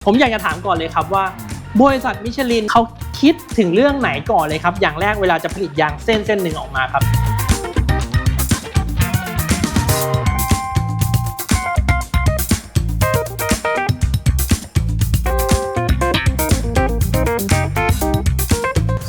ผมอยากจะถามก่อนเลยครับว่าบริษัทมิชลินเขาคิดถึงเรื่องไหนก่อนเลยครับอย่างแรกเวลาจะผลิตยางเส้นหนึ่งออกมาครับ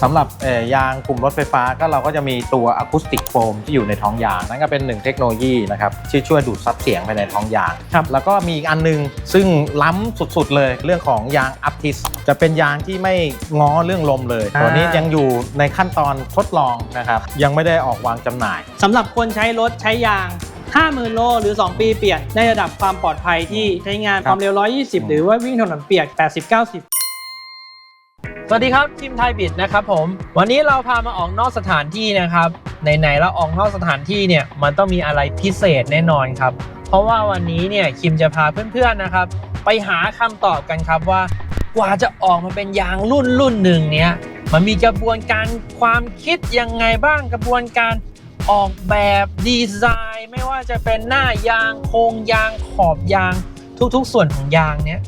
สำหรับยางกลุ่มรถไฟฟ้าก็เราก็จะมีตัวอะคูสติกโฟมที่อยู่ในท้องยางนั่นก็เป็นหนึ่งเทคโนโลยีนะครับที่ช่วยดูดซับเสียงไปในท้องยางครับแล้วก็มีอีกอันนึงซึ่งล้ำสุดๆเลยเรื่องของยางอัพทิสจะเป็นยางที่ไม่ง้อเรื่องลมเลยตัวนี้ยังอยู่ในขั้นตอนทดลองนะครับยังไม่ได้ออกวางจำหน่ายสำหรับคนใช้รถใช้ยาง 50,000 โลหรือ2 ปีเปลี่ยนในระดับความปลอดภัยที่ใช้งานความเร็ว120หรือว่าวิ่งถนนเปียก80-90สวัสดีครับทีมไทยบิดนะครับผมวันนี้เราพามาออกนอกสถานที่นะครับไหนๆเราออกนอกสถานที่เนี่ยมันต้องมีอะไรพิเศษแน่นอนครับเพราะว่าวันนี้เนี่ยคิมจะพาเพื่อนๆนะครับไปหาคำตอบกันครับว่ากว่าจะออกมาเป็นยางรุ่นหนึ่งเนี่ยมันมีกระบวนการความคิดยังไงบ้างกระบวนการออกแบบดีไซน์ไม่ว่าจะเป็นหน้ายางโครงยางขอบยางทุกๆส่วนของยางเนี่ย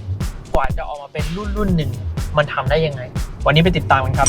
กว่าจะออกมาเป็นรุ่นหนึ่งมันทำได้ยังไงวันนี้ไปติดตามกันครับ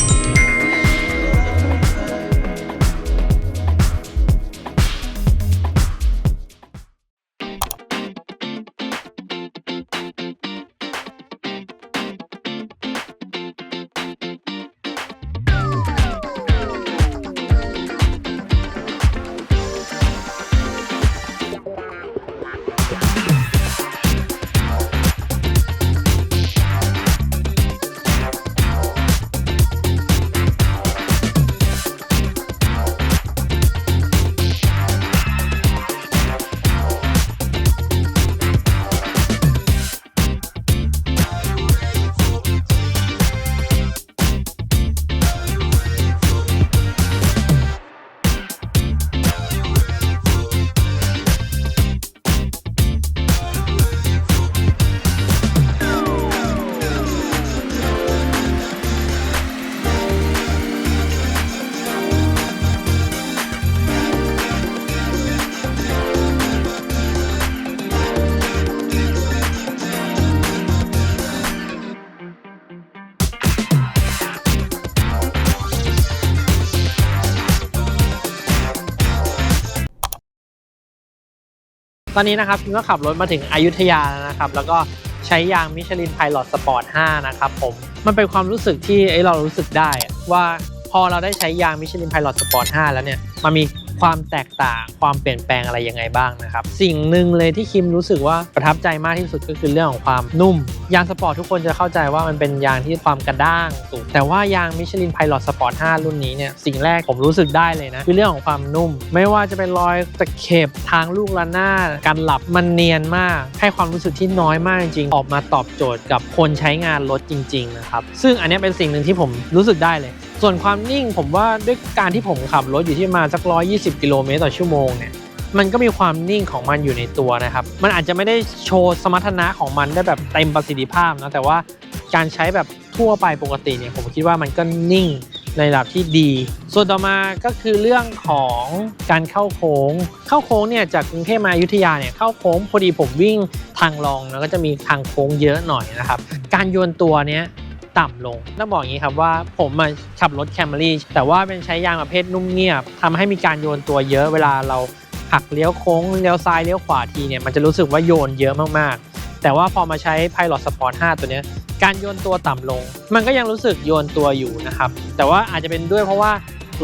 ตอนนี้นะครับคิมก็ขับรถมาถึงอยุธยาแล้วนะครับแล้วก็ใช้ยางมิชลินไพลอตสปอร์ต 5 นะครับผมมันเป็นความรู้สึกที่เรารู้สึกได้ว่าพอเราได้ใช้ยางมิชลินไพลอตสปอร์ต 5 แล้วเนี่ยมันมีความแตกต่างความเปลี่ยนแปลงอะไรยังไงบ้างนะครับสิ่งหนึ่งเลยที่คิมรู้สึกว่าประทับใจมากที่สุดก็คือเรื่องของความนุ่มยางสปอร์ตทุกคนจะเข้าใจว่ามันเป็นยางที่ความกระด้างสูงแต่ว่ายางมิชลินไพลอตสปอร์ต 5 รุ่นนี้เนี่ยสิ่งแรกผมรู้สึกได้เลยนะคือเรื่องของความนุ่มไม่ว่าจะเป็นรอยตะเข็บทางลูกระนาดการหลับมันเนียนมากให้ความรู้สึกที่น้อยมากจริงๆออกมาตอบโจทย์กับคนใช้งานรถจริงๆนะครับซึ่งอันนี้เป็นสิ่งหนึ่งที่ผมรู้สึกได้เลยส่วนความนิ่งผมว่าด้วยการที่ผมขับรถอยู่ที่ประมาณสัก120 กิโลเมตรต่อชั่วโมงเนี่ยมันก็มีความนิ่งของมันอยู่ในตัวนะครับมันอาจจะไม่ได้โชว์สมรรถนะของมันได้แบบเต็มประสิทธิภาพนะแต่ว่าการใช้แบบทั่วไปปกติเนี่ยผมคิดว่ามันก็นิ่งในระดับที่ดีส่วนต่อมาก็คือเรื่องของการเข้าโค้งเนี่ยจากกรุงเทพมาอยุธยาเนี่ยเข้าโค้งพอดีผมวิ่งทางรองแล้วก็จะมีทางโค้งเยอะหน่อยนะครับการโยนตัวเนี้ยต่ำลงต้องบอกอย่างนี้ครับว่าผมมาขับรถแคมรี่แต่ว่าเป็นใช้ยางประเภทนุ่มเงียบทำให้มีการโยนตัวเยอะเวลาเราหักเลี้ยวโค้งเลี้ยวซ้ายเลี้ยวขวาทีเนี่ยมันจะรู้สึกว่าโยนเยอะมากๆแต่ว่าพอมาใช้ Pilot Sport 5 ตัวนี้การโยนตัวต่ำลงมันก็ยังรู้สึกโยนตัวอยู่นะครับแต่ว่าอาจจะเป็นด้วยเพราะว่า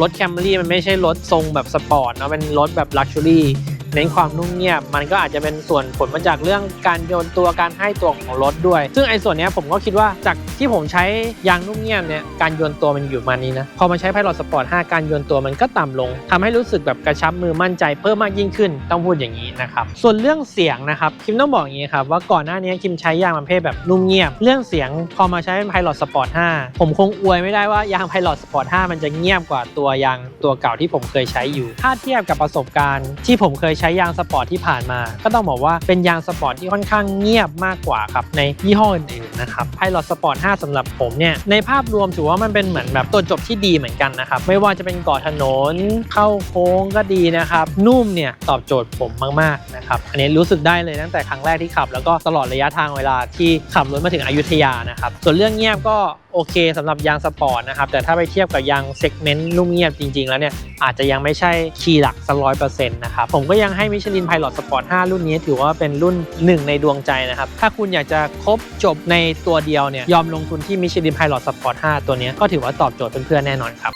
รถแคมรี่มันไม่ใช่รถทรงแบบสปอร์ตเนาะเป็นรถแบบลักชัวรี่เน้นความนุ่มเงียบมันก็อาจจะเป็นส่วนผลมาจากเรื่องการโยนตัวการให้ตัวของรถด้วยซึ่งไอ้ส่วนนี้ผมก็คิดว่าจากที่ผมใช้ยางนุ่มเงียบเนี่ยการโยนตัวมันอยู่มานี้นะพอมาใช้ Pilot Sport 5 การโยนตัวมันก็ต่ำลงทำให้รู้สึกแบบกระชับมือมั่นใจเพิ่มมากยิ่งขึ้นต้องพูดอย่างนี้นะครับส่วนเรื่องเสียงนะครับคิมต้องบอกอย่างนี้ครับว่าก่อนหน้านี้คิมใช้ยางประเภทแบบนุ่มเงียบเรื่องเสียงพอมาใช้ Pilot Sport 5 ผมคงอวยไม่ได้ว่ายาง Pilot Sport 5 มันจะเงียบกว่าตัวยางตัวเก่าที่ผมเคยใช้อยู่ถ้าเทียบกับประสบการณ์ที่ผมเคย ใช้ยางสปอร์ตที่ผ่านมาก็ต้องบอกว่าเป็นยางสปอร์ตที่ค่อนข้างเงียบมากกว่าครับในยี่ห้ออื่นๆนะครับ Pilot Sport 5 สำหรับผมเนี่ยในภาพรวมถือว่ามันเป็นเหมือนแบบตัวจบที่ดีเหมือนกันนะครับไม่ว่าจะเป็นเกาะถนนเข้าโค้งก็ดีนะครับนุ่มเนี่ยตอบโจทย์ผมมากๆนะครับอันนี้รู้สึกได้เลยตั้งแต่ครั้งแรกที่ขับแล้วก็ตลอดระยะทางเวลาที่ขับรถมาถึงอยุธยานะครับส่วนเรื่องเงียบก็โอเคสำหรับยางสปอร์ตนะครับแต่ถ้าไปเทียบกับยางเซกเมนต์นุ่มเงียบจริงๆแล้วเนี่ยอาจจะยังไม่ใช่คีย์หลักสัก100%นะครับผมก็ยังให้ Michelin Pilot Sport 5 รุ่นนี้ถือว่าเป็นรุ่น1ในดวงใจนะครับถ้าคุณอยากจะครบจบในตัวเดียวเนี่ยยอมลงทุนที่ Michelin Pilot Sport 5 ตัวนี้ก็ถือว่าตอบโจทย์เพื่อนๆแน่นอนครับ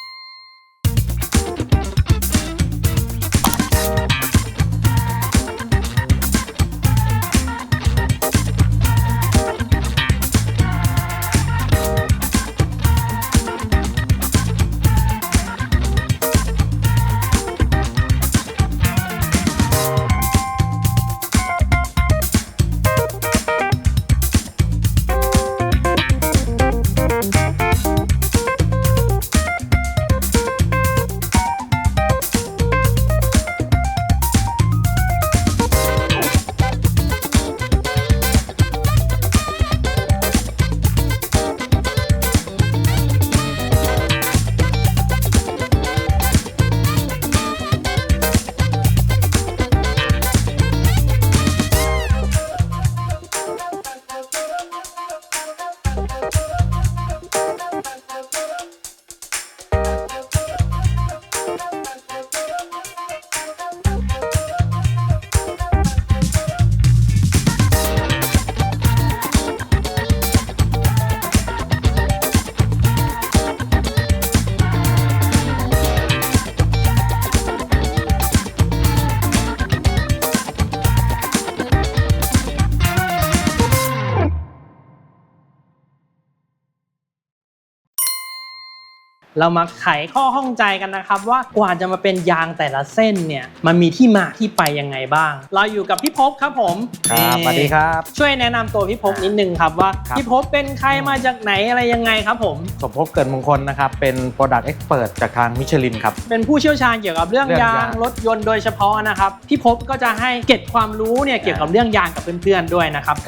เรามาไขข้อข้องใจกันนะครับว่ากว่าจะมาเป็นยางแต่ละเส้นเนี่ยมันมีที่มาที่ไปยังไงบ้างเราอยู่กับพี่ภพครับผมครับสวัสดีครับช่วยแนะนำตัวพี่ภพนิดนึงครับว่าพี่ภพเป็นใครมาจากไหนอะไรยังไงครับผมสมภพเกิดมงคลนะครับเป็น Product Expert จากทางมิชลินครับเป็นผู้เชี่ยวชาญเกี่ยวกับเรื่องยางรถยนต์โดยเฉพาะนะครับพี่ภพก็จะให้เก็บความรู้เนี่ยเกี่ยวกับเรื่องยางกับเพื่อนๆด้วยนะครับ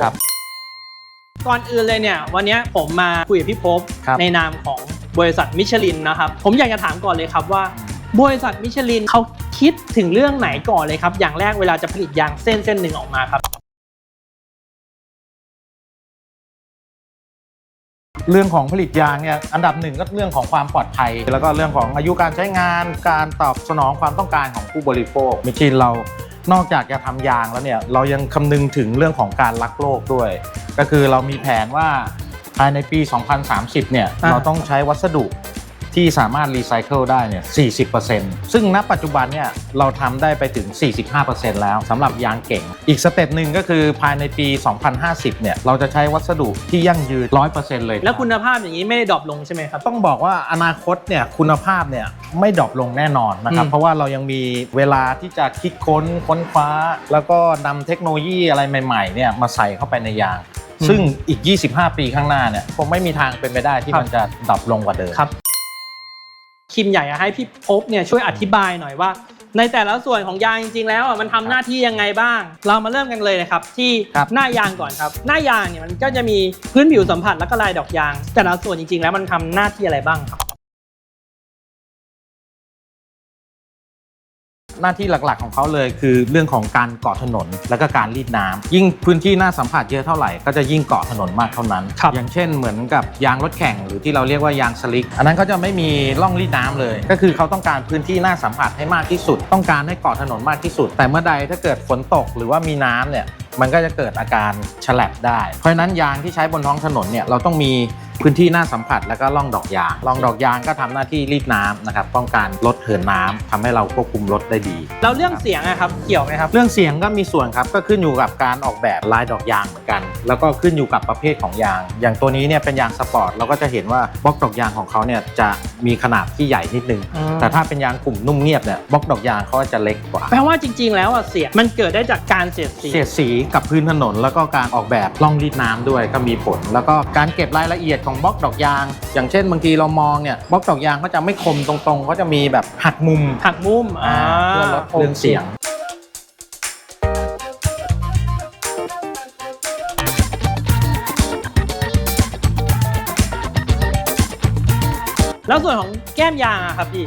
ก่อนอื่นเลยเนี่ยวันนี้ผมมาคุยกับพี่ภพในนามของบริษัทมิชลินนะครับผมอยากจะถามก่อนเลยครับว่าบริษัทมิชลินเขาคิดถึงเรื่องไหนก่อนเลยครับอย่างแรกเวลาจะผลิตยางเส้นหนึ่งออกมาครับเรื่องของผลิตยางเนี่ยอันดับหนึ่งก็เรื่องของความปลอดภัยแล้วก็เรื่องของอายุการใช้งานการตอบสนองความต้องการของผู้บริโภคมิชลินเรานอกจากจะทำยางแล้วเนี่ยเรายังคำนึงถึงเรื่องของการรักโลกด้วยก็คือเรามีแผนว่าภายในปี 2030 เนี่ยเราต้องใช้วัสดุที่สามารถรีไซเคิลได้เนี่ย 40% ซึ่งณปัจจุบันเนี่ยเราทำได้ไปถึง 45% แล้วสำหรับยางเก่งอีกสเต็ปหนึ่งก็คือภายในปี 2050 เนี่ยเราจะใช้วัสดุที่ยั่งยืน 100% เลยแล้วคุณภาพอย่างนี้ไม่ได้ดรอปลงใช่ไหมครับต้องบอกว่าอนาคตเนี่ยคุณภาพเนี่ยไม่ดรอปลงแน่นอนนะครับเพราะว่าเรายังมีเวลาที่จะคิดค้นคว้าแล้วก็นำเทคโนโลยีอะไรใหม่ๆเนี่ยมาใส่เข้าไปในยางซึ่งอีก 25 ปีข้างหน้าเนี่ยคงไม่มีทางเป็นไปได้ที่มันจะดรอปลงกว่าเดิมครับคิมอยากจะให้พี่ภพเนี่ยช่วยอธิบายหน่อยว่าในแต่ละส่วนของยางจริงๆแล้วมันทำหน้าที่ยังไงบ้างเรามาเริ่มกันเลยนะครับที่หน้ายางก่อนครับหน้ายางเนี่ยมันก็จะมีพื้นผิวสัมผัสและก็ลายดอกยางแต่ละส่วนจริงๆแล้วมันทำหน้าที่อะไรบ้างครับหน้าที่หลักๆของเขาเลยคือเรื่องของการเกาะถนนและก็การรีดน้ำยิ่งพื้นที่หน้าสัมผัสเยอะเท่าไหร่ก็จะยิ่งเกาะถนนมากเท่านั้นอย่างเช่นเหมือนกับยางรถแข่งหรือที่เราเรียกว่ายางสลิกอันนั้นเขาจะไม่มีร่องรีดน้ำเลยก็คือเขาต้องการพื้นที่หน้าสัมผัสให้มากที่สุดต้องการให้เกาะถนนมากที่สุดแต่เมื่อใดถ้าเกิดฝนตกหรือว่ามีน้ำเนี่ยมันก็จะเกิดอาการฉลับได้เพราะฉะนั้นยางที่ใช้บนท้องถนนเนี่ยเราต้องมีพื้นที่หน้าสัมผัสแล้วก็ร่องดอกยางร่องดอกยางก็ทำหน้าที่รีดน้ำนะครับป้องกันลดเหินน้ำทำให้เราควบคุมรถได้ดีแล้วเรื่องเสียงนะครับเกี่ยวไหมครับเรื่องเสียงก็มีส่วนครับก็ขึ้นอยู่กับการออกแบบลายดอกยางเหมือนกันแล้วก็ขึ้นอยู่กับประเภทของยางอย่างตัวนี้เนี่ยเป็นยางสปอร์ตเราก็จะเห็นว่าบล็อกดอกยางของเขาเนี่ยจะมีขนาดที่ใหญ่นิดนึงแต่ถ้าเป็นยางกลุ่มนุ่มเงียบเนี่ยบล็อกดอกยางเขาจะเล็กกว่าแปลว่าจริงๆแล้วเสียงมันเกิดได้จากการเสียดสีกับพื้นถนนแล้วก็การออกแบบร่องรีดน้ำด้วยก็มีผลแล้วก็การเก็บรายละเอียดของบล็อกดอกยางอย่างเช่นบางทีเรามองเนี่ยบล็อกดอกยางก็จะไม่คมตรงๆก็จะมีแบบหักมุมเพื่อลดเรื่องเสียง แล้วส่วนของแก้มยางอะครับพี่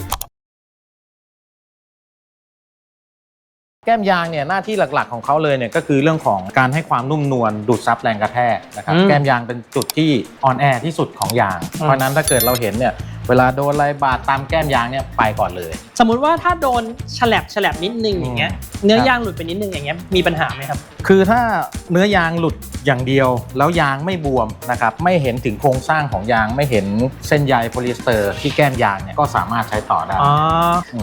แก้มยางเนี่ยหน้าที่หลักๆของเขาเลยเนี่ยก็คือเรื่องของการให้ความนุ่มนวลดูดซับแรงกระแทกนะครับแก้มยางเป็นจุดที่อ่อนแอที่สุดของยาง เพราะฉะนั้นถ้าเกิดเราเห็นเนี่ยเวลาโดนอะไรบาดตามแก้มยางเนี่ยไปก่อนเลยสมมุติว่าถ้าโดนฉลับนิดนึงอย่างเงี้ยเนื้อยางหลุดไปนิดนึงอย่างเงี้ยมีปัญหาไหมครับคือถ้าเนื้อยางหลุดอย่างเดียวแล้วยางไม่บวมนะครับไม่เห็นถึงโครงสร้างของยางไม่เห็นเส้นใยโพลีเอสเตอร์ที่แก้มยางเนี่ยก็สามารถใช้ต่อได้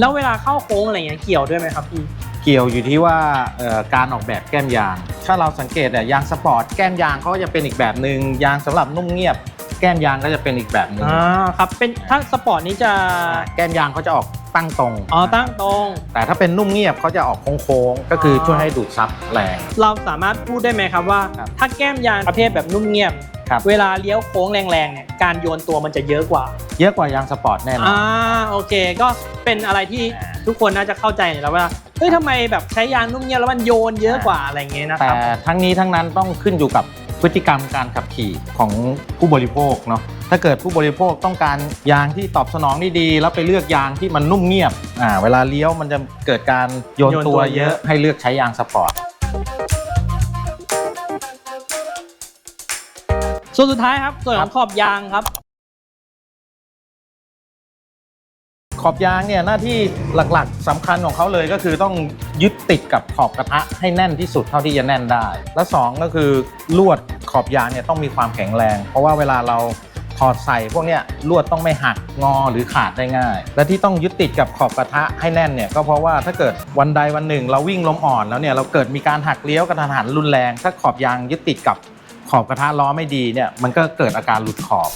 แล้วเวลาเข้าโค้งอะไรเงี้ยเกี่ยวด้วยไหมครับพี่เกี่ยวอยู่ที่ว่าการออกแบบแก้มยางถ้าเราสังเกตยางสปอร์ตแก้มยางเขาจะเป็นอีกแบบหนึ่งยางสำหรับนุ่มเงียบแก้มยางก็จะเป็นอีกแบบหนึ่งครับเป็นถ้าสปอร์ตนี้จะแก้มยางเขาจะออกตั้งตรงตั้งตรงแต่ถ้าเป็นนุ่มเงียบเขาจะออกโค้งๆก็คือช่วยให้ดูดซับแรงเราสามารถพูดได้ไหมครับว่าถ้าแก้มยางประเภทแบบนุ่มเงียบเวลาเลี้ยวโค้งแรงๆเนี่ยการโยนตัวมันจะเยอะกว่ายางสปอร์ตแน่นอนโอเคก็เป็นอะไรที่ทุกคนน่าจะเข้าใจแล้วว่าเฮ้ยทำไมแบบใช้ยางนุ่มเงียบแล้วมันโยนเยอะกว่าอะไรเงี้ยนะครับแต่ทั้งนี้ทั้งนั้นต้องขึ้นอยู่กับพฤติกรรมการขับขี่ของผู้บริโภคเนาะถ้าเกิดผู้บริโภคต้องการยางที่ตอบสนองได้ดีแล้วไปเลือกยางที่มันนุ่มเงียบเวลาเลี้ยวมันจะเกิดการโยนตัวเยอะให้เลือกใช้ยางสปอร์ตส่วนสุดท้ายครับส่วนของขอบยางครับขอบยางเนี่ยหน้าที่หลักๆสำคัญของเขาเลยก็คือต้องยึดติดกับขอบกระทะให้แน่นที่สุดเท่าที่จะแน่นได้และ2ก็คือลวดขอบยางเนี่ยต้องมีความแข็งแรงเพราะว่าเวลาเราถอดใส่พวกเนี้ยลวดต้องไม่หักงอหรือขาดได้ง่ายและที่ต้องยึดติดกับขอบกระทะให้แน่นเนี่ยก็เพราะว่าถ้าเกิดวันใดวันหนึ่งเราวิ่งลมอ่อนแล้วเนี่ยเราเกิดมีการหักเลี้ยวกระทันหันรุนแรงถ้าขอบยางยึดติดกับขอบกระทะล้อไม่ดีเนี่ยมันก็เกิดอาการหลุดขอบ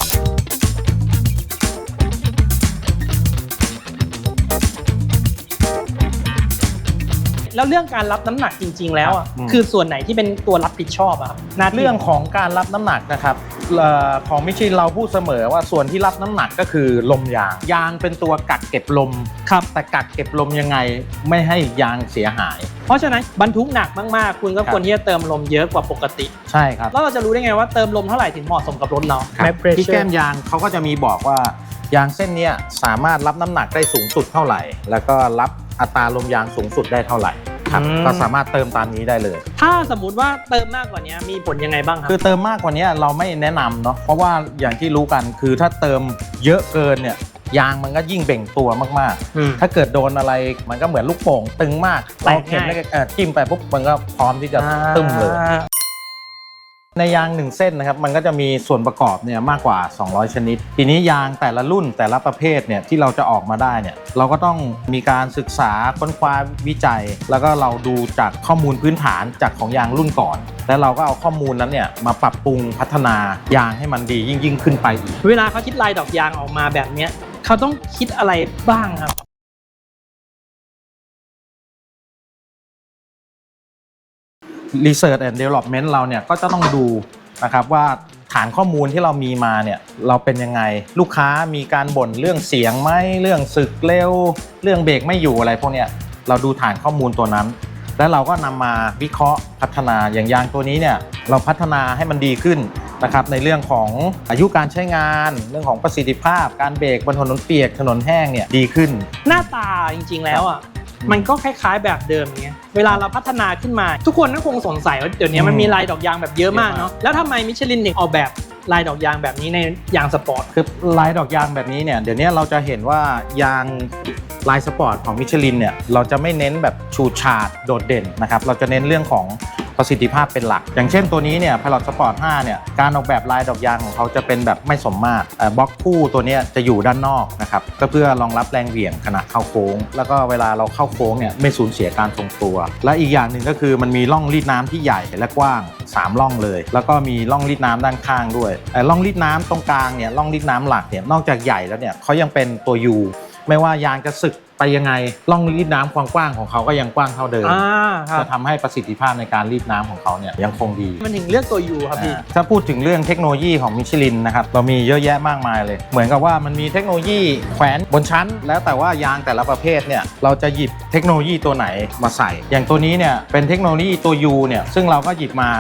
แล้วเรื่องการรับน้ำหนักจริงๆแล้วคือส่วนไหนที่เป็นตัวรับผิดชอบครับเรื่องของการรับน้ำหนักนะครับของมิชลินเราพูดเสมอว่าส่วนที่รับน้ำหนักก็คือลมยางเป็นตัวกักเก็บลมครับแต่กักเก็บลมยังไงไม่ให้ยางเสียหายเพราะฉะนั้นบรรทุกหนักมากๆคุณก็ควรที่จะเติมลมเยอะกว่าปกติใช่ครับแล้วเราจะรู้ได้ไงว่าเติมลมเท่าไหร่ถึงเหมาะสมกับรถเราที่แก้มยางเขาก็จะมีบอกว่ายางเส้นนี้สามารถรับน้ำหนักได้สูงสุดเท่าไหร่แล้วก็รับอัตราลมยางสูงสุดได้เท่าไหร่ก็สามารถเติมตามนี้ได้เลยถ้าสมมุติว่าเติมมากกว่านี้มีผลยังไงบ้างครับคือเติมมากกว่านี้เราไม่แนะนำเนาะเพราะว่าอย่างที่รู้กันคือถ้าเติมเยอะเกินเนี่ยยางมันก็ยิ่งเบ่งตัวมากๆถ้าเกิดโดนอะไรมันก็เหมือนลูกโป่งตึงมากเราเข็มแล้วจิ้มไปปุ๊บมันก็พร้อมที่จะตึ้มเลยในยาง1เส้นนะครับมันก็จะมีส่วนประกอบเนี่ยมากกว่า200ชนิดทีนี้ยางแต่ละรุ่นแต่ละประเภทเนี่ยที่เราจะออกมาได้เนี่ยเราก็ต้องมีการศึกษาค้นคว้าวิจัยแล้วก็เราดูจากข้อมูลพื้นฐานจากของยางรุ่นก่อนแล้วเราก็เอาข้อมูลนั้นเนี่ยมาปรับปรุงพัฒนายางให้มันดียิ่งขึ้นไปอีกเวลาเขาคิดลายดอกยางออกมาแบบนี้เขาต้องคิดอะไรบ้างครับResearch and Development เราเนี่ยก็จะต้องดูนะครับว่าฐานข้อมูลที่เรามีมาเนี่ยเราเป็นยังไงลูกค้ามีการบ่นเรื่องเสียงไหมเรื่องสึกเร็วเรื่องเบรกไม่อยู่อะไรพวกเนี้ยเราดูฐานข้อมูลตัวนั้นแล้วเราก็นำมาวิเคราะห์พัฒนาอย่างยางตัวนี้เนี่ยเราพัฒนาให้มันดีขึ้นนะครับในเรื่องของอายุการใช้งานเรื่องของประสิทธิภาพการเบรกบนถนนเปียกถนนแห้งเนี่ยดีขึ้นหน้าตาจริงๆแล้วมันก็คล้ายๆแบบเดิมอย่างเงี้ยเวลาเราพัฒนาขึ้นมาทุกคนก็คงสงสัยว่าเดี๋ยวนี้มันมีลายดอกยางแบบเยอะมากเนาะแล้วทำไมมิชลินถึงออกแบบลายดอกยางแบบนี้ในยางสปอร์ตคือลายดอกยางแบบนี้เนี่ยเดี๋ยวนี้เราจะเห็นว่ายางลายสปอร์ตของมิชลินเนี่ยเราจะไม่เน้นแบบชูชาดโดดเด่นนะครับเราจะเน้นเรื่องของประสิทธิภาพเป็นหลักอย่างเช่นตัวนี้เนี่ย Pilot Sport 5เนี่ยการออกแบบลายดอกยางของเขาจะเป็นแบบไม่สมมาตรบล็อกคู่ตัวนี้จะอยู่ด้านนอกนะครับก็เพื่อรองรับแรงเหวี่ยงขณะเข้าโค้งแล้วก็เวลาเราเข้าโค้งเนี่ยไม่สูญเสียการทรงตัวและอีกอย่างหนึ่งก็คือมันมีร่องรีดน้ำที่ใหญ่และกว้าง3ร่องเลยแล้วก็มีร่องรีดน้ำด้านข้างด้วยร่องรีดน้ำตรงกลางเนี่ยร่องรีดน้ำหลักเนี่ยนอกจากใหญ่แล้วเนี่ยเขายังเป็นตัว U ไม่ว่ายางจะสึกไปยังไงร่องรีดน้ำความกว้างของเขาก็ยังกว้างเท่าเดิมจะทำให้ประสิทธิภาพในการรีดน้ำของเขาเนี่ยยังคงดีมันถึงเลือกตัว U ครับพี่ถ้าพูดถึงเรื่องเทคโนโลยีของมิชลินนะครับเรามีเยอะแยะมากมายเลยเหมือนกับว่ามันมีเทคโนโลยีแขวนบนชั้นแล้วแต่ว่ายางแต่ละประเภทเนี่ยเราจะหยิบเทคโนโลยีตัวไหนมาใส่อย่างตัวนี้เนี่ยเป็นเทคโนโลยีตัว U เนี่ยซึ่งเราก็หยิบมา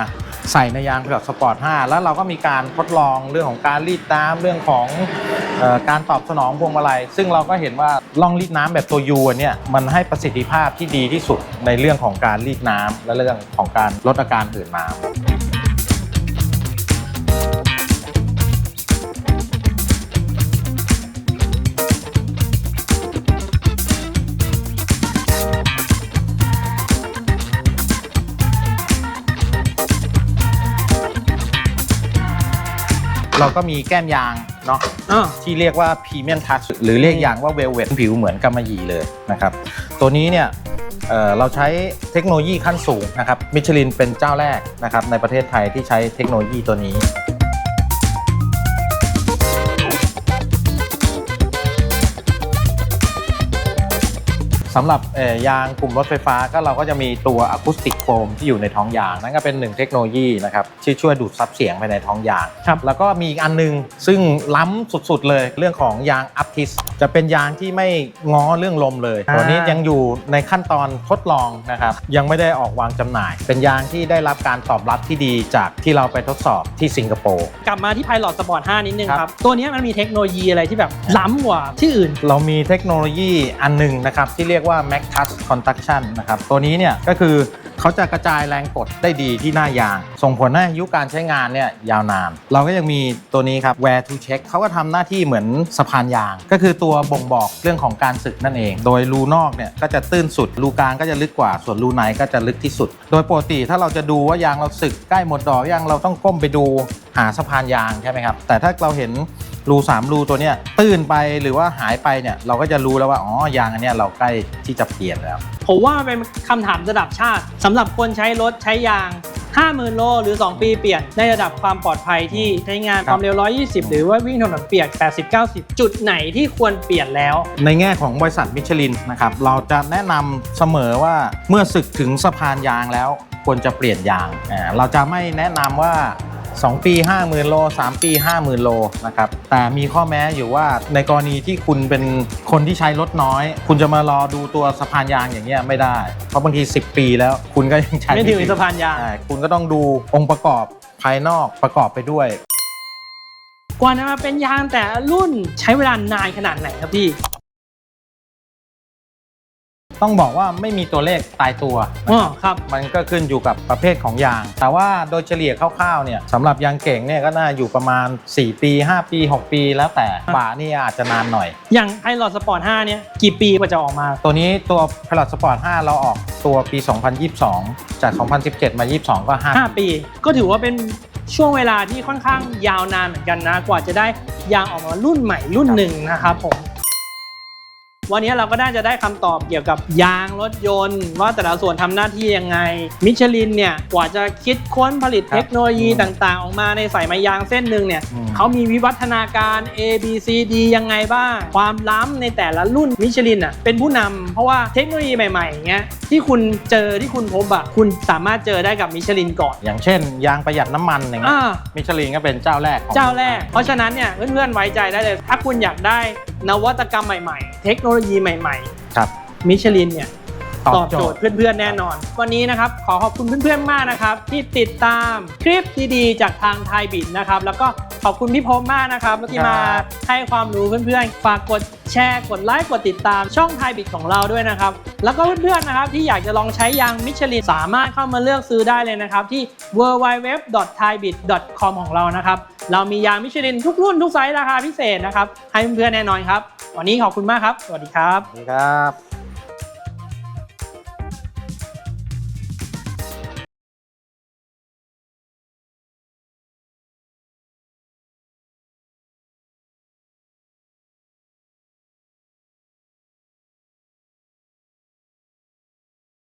ใส่ในยางPilot Sport 5 แล้วเราก็มีการทดลองเรื่องของการรีดน้ำเรื่องของการตอบสนองพวงมาลัยซึ่งเราก็เห็นว่าล่องรีดน้ำแบบตัว U เนี่ยมันให้ประสิทธิภาพที่ดีที่สุดในเรื่องของการรีดน้ำและเรื่องของการลดอาการหืดน้ำเราก็มีแก้มยางเนาะที่เรียกว่า Premium Touch หรือเรียกยางว่า Velvet ผิวเหมือนกำมะหยี่เลยนะครับตัวนี้เนี่ยเราใช้เทคโนโลยีขั้นสูงนะครับมิชลินเป็นเจ้าแรกนะครับในประเทศไทยที่ใช้เทคโนโลยีตัวนี้สำหรับยางกลุ่มรถไฟฟ้าก็เราก็จะมีตัวอะคูสติกโฟมที่อยู่ในท้องยางนั่นก็เป็นหนึ่งเทคโนโลยีนะครับที่ช่วยดูดซับเสียงไปในท้องยางแล้วก็มีอีกอันนึงซึ่งล้ำสุดๆเลยเรื่องของยางอัพทิสจะเป็นยางที่ไม่ง้อเรื่องลมเลยตัวนี้ยังอยู่ในขั้นตอนทดลองนะครับยังไม่ได้ออกวางจำหน่ายเป็นยางที่ได้รับการตอบรับที่ดีจากที่เราไปทดสอบที่สิงคโปร์กลับมาที่ Pilot Sport 5 นิดนึงครับตัวนี้มันมีเทคโนโลยีอะไรที่แบบล้ำกว่าที่อื่นเรามีเทคโนโลยีอันนึงนะครับที่เรียกว่า Max Touch Conduction นะครับตัวนี้เนี่ยก็คือเขาจะกระจายแรงกดได้ดีที่หน้ายางส่งผลให้อายุการใช้งานเนี่ยยาวนานเราก็ยังมีตัวนี้ครับ Wear to Check เขาก็ทำหน้าที่เหมือนสะพานยางก็คือตัวบ่งบอกเรื่องของการสึกนั่นเองโดยรูนอกเนี่ยก็จะตื้นสุดรูกลางก็จะลึกกว่าส่วนรูในก็จะลึกที่สุดโดยปกติถ้าเราจะดูว่ายางเราสึกใกล้หมดดอกยางเราต้องก้มไปดูหาสะพานยางใช่ไหมครับแต่ถ้าเราเห็นรู3รูตัวเนี้ยตื้นไปหรือว่าหายไปเนี่ยเราก็จะรู้แล้วว่าอ๋อยางอันเนี้ยเราใกล้ที่จะเปลี่ยนแล้วผมว่าเป็นคำถามระดับชาติสำหรับคนใช้รถใช้ยาง 50,000 โลหรือ2 ปีเปลี่ยนในระดับความปลอดภัยที่ใช้งานความเร็ว120หรือว่าวิ่งถนนเปียก 80-90 จุดไหนที่ควรเปลี่ยนแล้วในแง่ของบริษัทมิชลินนะครับเราจะแนะนำเสมอว่าเมื่อสึกถึงสะพานยางแล้วควรจะเปลี่ยนยางเราจะไม่แนะนำว่า2 ปี 50,000 โล3 ปี 50,000 โลนะครับแต่มีข้อแม้อยู่ว่าในกรณีที่คุณเป็นคนที่ใช้รถน้อยคุณจะมารอดูตัวสะพานยางอย่างเงี้ยไม่ได้เพราะบางที10 ปีแล้วคุณก็ยังใช้ไม่ถึงสะพานยางคุณก็ต้องดูองค์ประกอบภายนอกประกอบไปด้วยกว่าจะมาเป็นยางแต่รุ่นใช้เวลานานขนาดไหนครับพี่ต้องบอกว่าไม่มีตัวเลขตายตัวครับมันก็ขึ้นอยู่กับประเภทของยางแต่ว่าโดยเฉลี่ยคร่าวๆเนี่ยสำหรับยางเก่งเนี่ยก็น่าอยู่ประมาณ4 ปี5 ปี6 ปีแล้วแต่บ่านี่อาจจะนานหน่อยอย่าง Pilot Sport 5เนี่ยกี่ปีกว่าจะออกมาตัวนี้ตัว Pilot Sport 5 เราออกตัวปี2022จาก2017มา22ก็5 ปีก็ถือว่าเป็นช่วงเวลาที่ค่อนข้างยาวนานเหมือนกันนะกว่าจะได้ยางออกมารุ่นใหม่รุ่นหนึ่งนะครับผมวันนี้เราก็น่าจะได้คำตอบเกี่ยวกับยางรถยนต์ว่าแต่ละส่วนทำหน้าที่ยังไงมิชลินเนี่ยกว่าจะคิดค้นผลิตเทคโนโลยีต่างๆออกมาในสายไม้ยางเส้นหนึ่งเนี่ยเขามีวิวัฒนาการ A B C D ยังไงบ้างความล้ำในแต่ละรุ่นมิชลินอ่ะเป็นผู้นำเพราะว่าเทคโนโลยีใหม่ๆอย่างเงี้ยที่คุณเจอที่คุณพบอ่ะคุณสามารถเจอได้กับมิชลินก่อนอย่างเช่นยางประหยัดน้ำมันอย่างเงี้ยมิชลินก็เป็นเจ้าแรกเพราะฉะนั้นเนี่ยเพื่อนๆไว้ใจได้เลยถ้าคุณอยากได้นวัตกรรมใหม่ๆเทคโนโลยีใหม่ๆครับมิชลินเนี่ยตอบโจทย์เพื่อนๆแน่นอนวันนี้นะครับขอขอบคุณเพื่อนๆมากนะครับที่ติดตามคลิปดีๆจากทางไทยบิดนะครับแล้วก็ขอบคุณพี่พรหมมากนะครับที่มาให้ความรู้เพื่อนๆฝากกดแชร์กดไลค์กดติดตามช่องไทยบิดของเราด้วยนะครับแล้วก็เพื่อนๆนะครับที่อยากจะลองใช้ยางมิชลินสามารถเข้ามาเลือกซื้อได้เลยนะครับที่ www.thaibid.com ของเรานะครับเรามียางมิชลินทุกรุ่นทุกไซส์ราคาพิเศษนะครับให้เพื่อนๆแน่นอนครับวันนี้ขอบคุณมากครับสวัสดีครับสวัสดีครับ